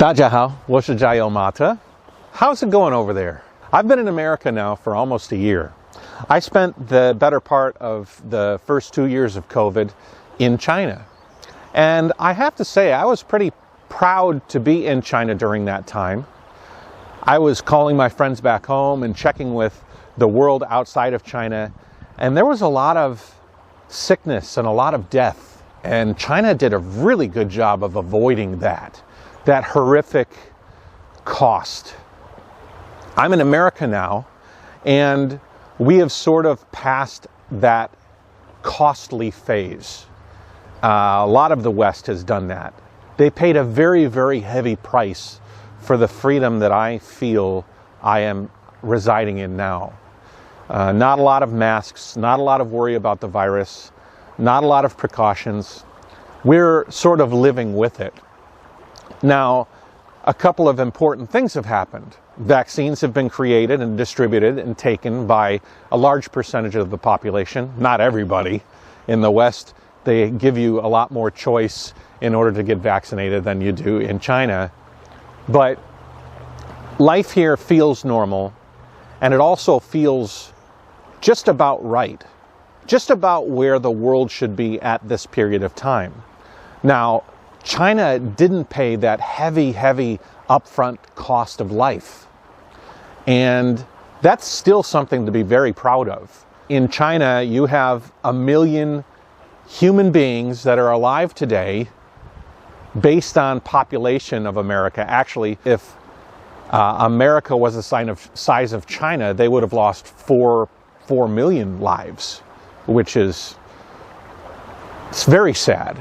大家好，我是加油Mata. How's it going over there? I've been in America now for almost a year. I spent the better part of the first 2 years of COVID in China. And I have to say, I was pretty proud to be in China during that time. I was calling my friends back home and checking with the world outside of China. And there was a lot of sickness and a lot of death. And China did a really good job of avoiding that horrific cost. I'm in America now, and we have sort of passed that costly phase. A lot of the West has done that. They paid a very, very heavy price for the freedom that I feel I am residing in now. Not a lot of masks, not a lot of worry about the virus, not a lot of precautions. We're sort of living with it. Now, a couple of important things have happened. Vaccines have been created and distributed and taken by a large percentage of the population. Not everybody. In the West, they give you a lot more choice in order to get vaccinated than you do in China. But life here feels normal, and it also feels just about right. Just about where the world should be at this period of time. Now, China didn't pay that heavy upfront cost of life. And that's still something to be very proud of. In China, you have 1 million human beings that are alive today based on population of America. Actually, if America was the size of China, they would have lost 4 million lives, which is very sad.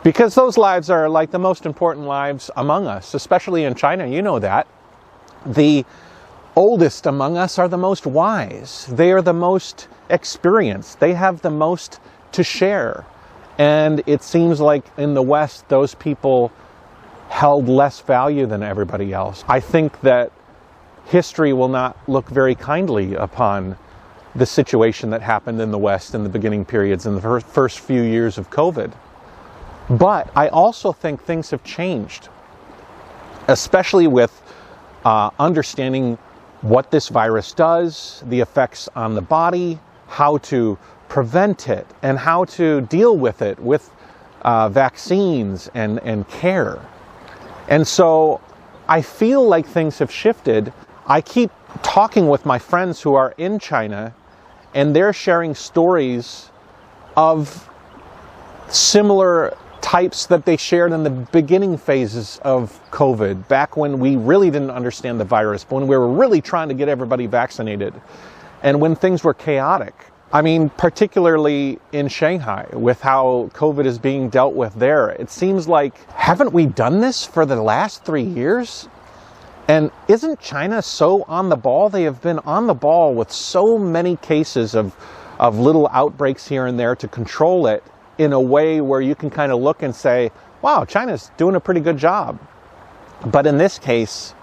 Because those lives are like the most important lives among us, especially in China, you know that. The oldest among us are the most wise. They are the most experienced. They have the most to share. And it seems like in the West, those people held less value than everybody else. I think that history will not look very kindly upon the situation that happened in the West in the beginning periods in the first few years of COVID. But I also think things have changed, especially with understanding what this virus does, the effects on the body, how to prevent it, and how to deal with it with vaccines and care. And so I feel like things have shifted. I keep talking with my friends who are in China, and they're sharing stories of similar types that they shared in the beginning phases of COVID, back when we really didn't understand the virus, when we were really trying to get everybody vaccinated, and when things were chaotic. I mean, particularly in Shanghai, with how COVID is being dealt with there. It seems like, haven't we done this for the last 3 years? And isn't China so on the ball? They have been on the ball with so many cases of little outbreaks here and there to control it in a way where you can kind of look and say, wow, China's doing a pretty good job. But in this case,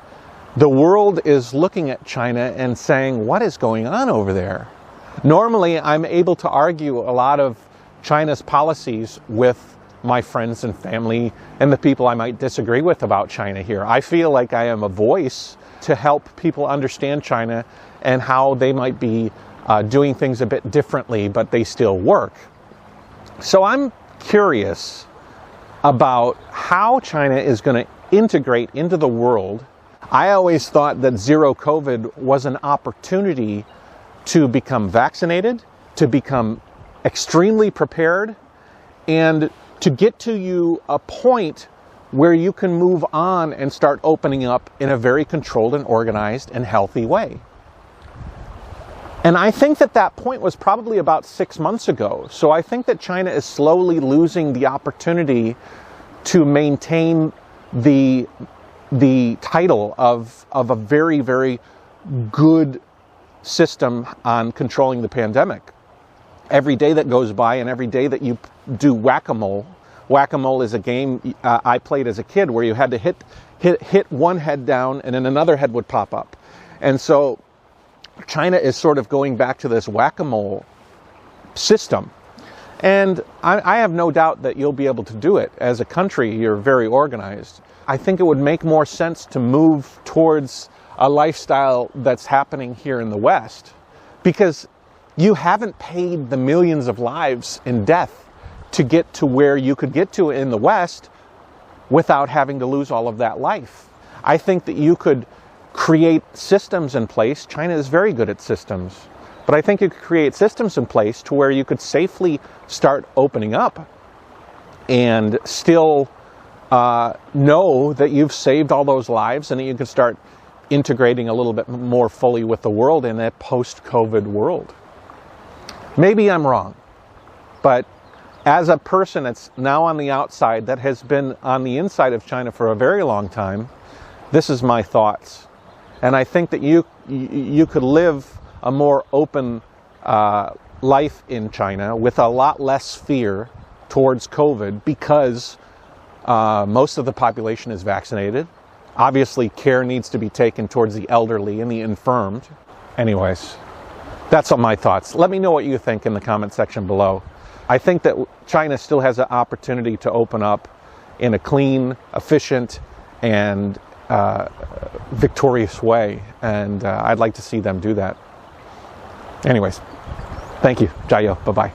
the world is looking at China and saying, what is going on over there? Normally, I'm able to argue a lot of China's policies with my friends and family and the people I might disagree with about China here. I feel like I am a voice to help people understand China and how they might be doing things a bit differently, but they still work. So I'm curious about how China is going to integrate into the world. I always thought that zero COVID was an opportunity to become vaccinated, to become extremely prepared, and to get to you a point where you can move on and start opening up in a very controlled and organized and healthy way. And I think that point was probably about 6 months ago. So I think that China is slowly losing the opportunity to maintain the title of a very, very good system on controlling the pandemic. Every day that goes by and every day that you do whack-a-mole. Whack-a-mole is a game I played as a kid where you had to hit one head down and then another head would pop up. And so China is sort of going back to this whack-a-mole system. And I have no doubt that you'll be able to do it. As a country, you're very organized. I think it would make more sense to move towards a lifestyle that's happening here in the West, because you haven't paid the millions of lives in death to get to where you could get to in the West without having to lose all of that life. I think that you could create systems in place. China is very good at systems, but I think you could create systems in place to where you could safely start opening up and still know that you've saved all those lives, and that you can start integrating a little bit more fully with the world in a post-COVID world. Maybe I'm wrong, but as a person that's now on the outside, that has been on the inside of China for a very long time, this is my thoughts. And I think that you could live a more open life in China with a lot less fear towards COVID, because most of the population is vaccinated. Obviously, care needs to be taken towards the elderly and the infirmed. Anyways, that's all my thoughts. Let me know what you think in the comment section below. I think that China still has an opportunity to open up in a clean, efficient, and victorious way. And I'd like to see them do that. Anyways, thank you. Jayo. Bye-bye.